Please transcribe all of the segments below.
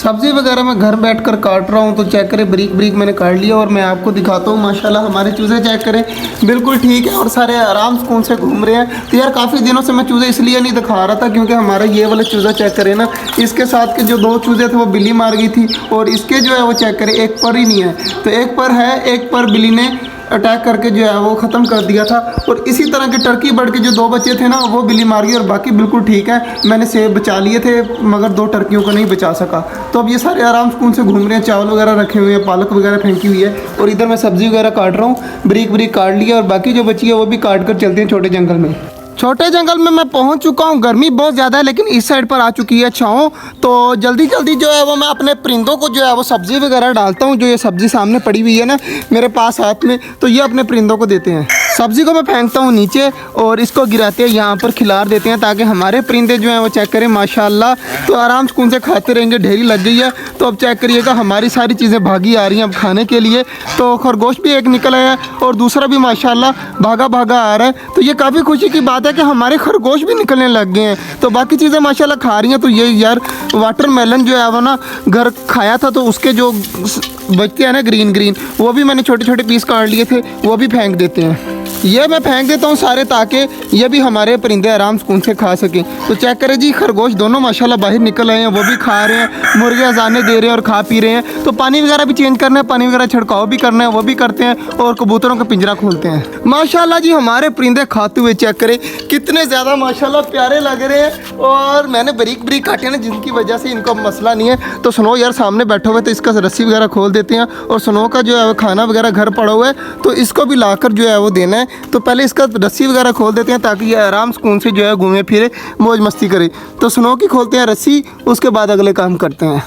सब्ज़ी वगैरह मैं घर बैठकर काट रहा हूँ, तो चेक करें ब्रीक ब्रीक मैंने काट लिया और मैं आपको दिखाता हूँ। माशाल्लाह हमारे चूज़े चेक करें बिल्कुल ठीक है और सारे आराम सुकून से घूम रहे हैं। तो यार काफ़ी दिनों से मैं चूज़े इसलिए नहीं दिखा रहा था क्योंकि हमारा ये वाला चूज़ा चेक करें ना, इसके साथ के जो 2 चूज़े थे वो बिल्ली मार गई थी और इसके जो है वो चेक करें एक पर ही नहीं है, तो एक पर है, एक पर बिल्ली ने अटैक करके जो है वो ख़त्म कर दिया था। और इसी तरह के टर्की बर्ड के जो 2 बच्चे थे ना वो बिल्ली मार गई और बाकी बिल्कुल ठीक है। मैंने सेब बचा लिए थे मगर 2 टर्कियों को नहीं बचा सका। तो अब ये सारे आराम सुकून से घूम रहे हैं, चावल वगैरह रखे हुए हैं, पालक वगैरह फेंकी हुई है और इधर मैं सब्ज़ी वगैरह काट रहा हूँ। ब्रीक ब्रीक काट लिया और बाकी जो बची है वो भी काट कर चलते हैं छोटे जंगल में। छोटे जंगल में मैं पहुंच चुका हूं। गर्मी बहुत ज़्यादा है लेकिन इस साइड पर आ चुकी है छाँव। तो जल्दी जल्दी जो है वो मैं अपने परिंदों को जो है वो सब्ज़ी वगैरह डालता हूं। जो ये सब्ज़ी सामने पड़ी हुई है ना मेरे पास हाथ में, तो ये अपने परिंदों को देते हैं। सब्ज़ी को मैं फेंकता हूँ नीचे और इसको गिराते हैं यहाँ पर खिलार देते हैं ताकि हमारे परिंदे जो हैं वो चेक करें माशाल्लाह तो आराम सुकून से खाते रहेंगे। ढेरी लग गई है तो अब चेक करिएगा हमारी सारी चीज़ें भागी आ रही हैं अब खाने के लिए। तो खरगोश भी एक निकला है और दूसरा भी माशाल्लाह भागा भागा आ रहा है। तो ये काफ़ी खुशी की बात है कि हमारे खरगोश भी निकलने लग गए हैं। तो बाकी चीज़ें माशाल्लाह खा रही हैं। तो ये यार वाटरमेलन जो है वो ना घर खाया था तो उसके जो बचते हैं ना ग्रीन ग्रीन वो भी मैंने छोटे छोटे पीस काट लिए थे, वो भी फेंक देते हैं। ये मैं फेंक देता हूँ सारे ताकि ये भी हमारे परिंदे आराम सुकून से खा सकें। तो चेक करें जी खरगोश दोनों माशाल्लाह बाहर निकल आए हैं, वो भी खा रहे हैं, मुर्गे अजाने दे रहे हैं और खा पी रहे हैं। तो पानी वगैरह भी चेंज करना है, पानी वगैरह छिड़काव भी करना है, वो भी करते हैं और कबूतरों का पिंजरा खोलते हैं। माशाल्लाह जी हमारे परिंदे खाते हुए चेक करें कितने ज़्यादा माशाल्लाह प्यारे लग रहे हैं और मैंने बारीक बारीक काटे ना जिनकी वजह से इनको मसला नहीं है। तो स्नो यार सामने बैठे हुए तो इसका रस्सी वगैरह खोल देते हैं और स्नो का जो है वो खाना वगैरह घर पड़ा हुआ है तो इसको भी लाकर जो है वो देना है। तो पहले इसका रस्सी वगैरह खोल देते हैं ताकि ये आराम सुकून से जो है घूमे फिरे मौज मस्ती करे। तो स्नो की खोलते हैं रस्सी, उसके बाद अगले काम करते हैं।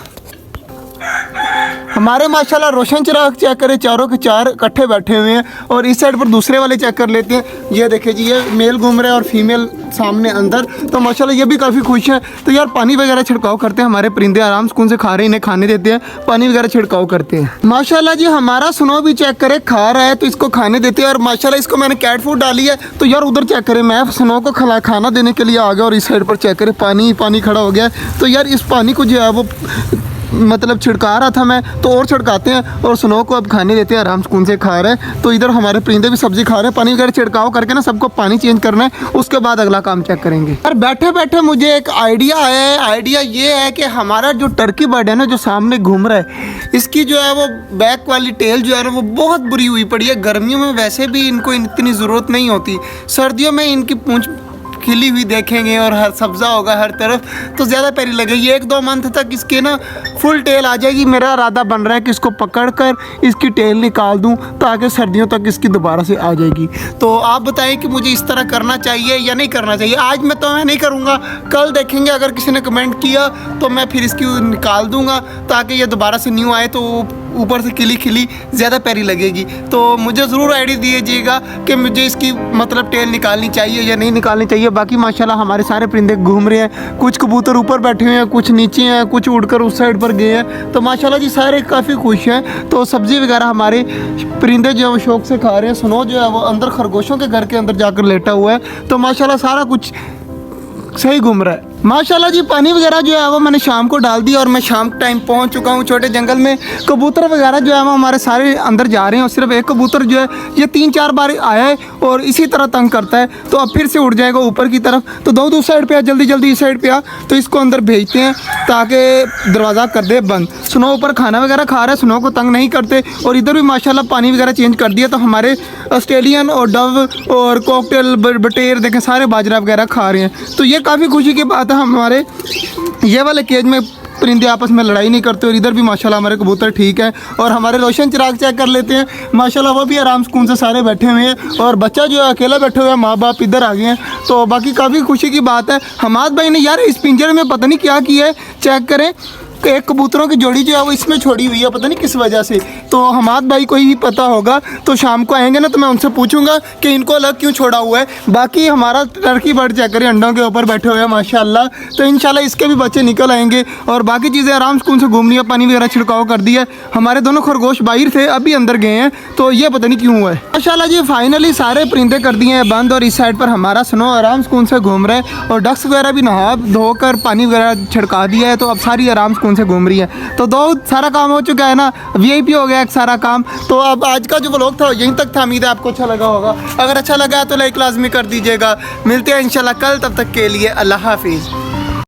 हमारे माशाल्लाह रोशन चिराग चेक करें चारों के चार इकट्ठे बैठे हुए हैं और इस साइड पर दूसरे वाले चेक कर लेते हैं। ये देखिए जी ये मेल घूम रहे हैं और फीमेल सामने अंदर। तो माशाल्लाह ये भी काफ़ी खुश है। तो यार पानी वगैरह छिड़काव करते हैं, हमारे परिंदे आराम सुकून से खा रहे हैं, इन्हें खाने देते हैं, पानी वगैरह छिड़काव करते हैं। माशाल्लाह जी हमारा स्नो भी चेक करें खा रहा है तो इसको खाने देते हैं और माशाल्लाह इसको मैंने कैट फूड डाली है। तो यार उधर चेक करें मैं स्नो को खाना देने के लिए आ गया और इस साइड पर चेक करें पानी खड़ा हो गया। तो यार इस पानी को जो है वो मतलब छिड़का रहा था मैं, तो और छिड़काते हैं और स्नो को अब खाने देते हैं, आराम सुकून से खा रहे हैं। तो इधर हमारे परिंदे भी सब्जी खा रहे हैं। पानी वगैरह छिड़काव करके ना सबको पानी चेंज करना है, उसके बाद अगला काम चेक करेंगे। और बैठे बैठे मुझे एक आइडिया आया है। आइडिया ये है कि हमारा जो टर्की बर्ड है ना जो सामने घूम रहा है, इसकी जो है वो बैक वाली टेल जो है ना वो बहुत बुरी हुई पड़ी है। गर्मियों में वैसे भी इनको इतनी ज़रूरत नहीं होती, सर्दियों में इनकी पूँछ खिली हुई देखेंगे और हर सब्ज़ा होगा हर तरफ तो ज़्यादा प्यारी लगेगी। 1-2 मंथ तक इसके ना फुल टेल आ जाएगी। मेरा इरादा बन रहा है कि इसको पकड़ कर इसकी टेल निकाल दूं ताकि सर्दियों तक इसकी दोबारा से आ जाएगी। तो आप बताएं कि मुझे इस तरह करना चाहिए या नहीं करना चाहिए। आज मैं तो मैं नहीं करूँगा, कल देखेंगे अगर किसी ने कमेंट किया तो मैं फिर इसकी निकाल दूँगा ताकि ये दोबारा से न्यू आए तो ऊपर से खिली ज़्यादा प्यारी लगेगी। तो मुझे ज़रूर आइडिया दीजिएगा कि मुझे इसकी मतलब टेल निकालनी चाहिए या नहीं निकालनी चाहिए। बाकी माशाल्लाह हमारे सारे परिंदे घूम रहे हैं, कुछ कबूतर ऊपर बैठे हुए हैं, कुछ नीचे हैं, कुछ उड़कर उस साइड पर गए हैं। तो माशाल्लाह जी सारे काफ़ी खुश हैं। तो सब्ज़ी वगैरह हमारे परिंदे जो है वो शौक से खा रहे हैं। स्नो जो है वो अंदर खरगोशों के घर के अंदर जाकर लेटा हुआ है। तो माशाल्लाह सारा कुछ सही घूम रहा है। माशाल्लाह जी पानी वगैरह जो है वो मैंने शाम को डाल दिया और मैं शाम के टाइम पहुंच चुका हूं छोटे जंगल में। कबूतर वगैरह जो है वो हमारे सारे अंदर जा रहे हैं और सिर्फ एक कबूतर जो है ये 3-4 बार आया है और इसी तरह तंग करता है तो अब फिर से उड़ जाएगा ऊपर की तरफ। तो दो साइड पे आ, जल्दी इस साइड पे आ। तो इसको अंदर भेजते हैं ताकि दरवाज़ा कर दे बंद। स्नो ऊपर खाना वगैरह खा रहा है, स्नो को तंग नहीं करते। और इधर भी माशाल्लाह पानी वगैरह चेंज कर दिया। तो हमारे ऑस्ट्रेलियन और डव और कॉकटेल बटेर देखें सारे बाजरा वगैरह खा रहे हैं। तो ये काफ़ी खुशी की बात है। हमारे ये वाले केज में परिंदे आपस में लड़ाई नहीं करते और इधर भी माशाल्लाह हमारे कबूतर ठीक है। और हमारे रोशन चिराग चेक कर लेते हैं, माशाल्लाह वो भी आराम सुकून से सारे बैठे हुए हैं और बच्चा जो है अकेला बैठे हुए हैं, माँ बाप इधर आ गए हैं। तो बाकी काफ़ी खुशी की बात है। हमाद भाई ने यार इस पिंजरे में पता नहीं क्या किया है, चेक करें एक कबूतरों की जोड़ी जो है वो इसमें छोड़ी हुई है, पता नहीं किस वजह से। तो हमाद भाई को ही पता होगा। तो शाम को आएंगे ना तो मैं उनसे पूछूंगा कि इनको अलग क्यों छोड़ा हुआ है। बाकी हमारा टर्की बर्ड चेक करें अंडों के ऊपर बैठे हुए हैं माशाल्लाह। तो इंशाल्लाह इसके भी बच्चे निकल आएंगे और बाकी चीज़ें आराम सुकून से घूम रही है, पानी वगैरह छिड़काव कर दिया। हमारे दोनों खरगोश बाहर थे, अभी अंदर गए हैं। तो ये पता नहीं क्यों हुआ है। माशाल्लाह जी फाइनली सारे परिंदे कर दिए हैं बंद और इस साइड पर हमारा स्नो आराम सुकून से घूम रहा है और डक्स वगैरह भी नहा धोकर पानी वगैरह छिड़का दिया है। तो अब सारी आराम सुकून से घूम रही हैं। तो दो सारा काम हो चुका है ना, वीआईपी हो गया एक सारा काम। तो अब आज का जो व्लॉग था यहीं तक था, उम्मीद है आपको अच्छा लगा होगा। अगर अच्छा लगा तो लाइक लाजमी कर दीजिएगा। मिलते हैं इंशाल्लाह कल, तब तक के लिए अल्लाह हाफिज़।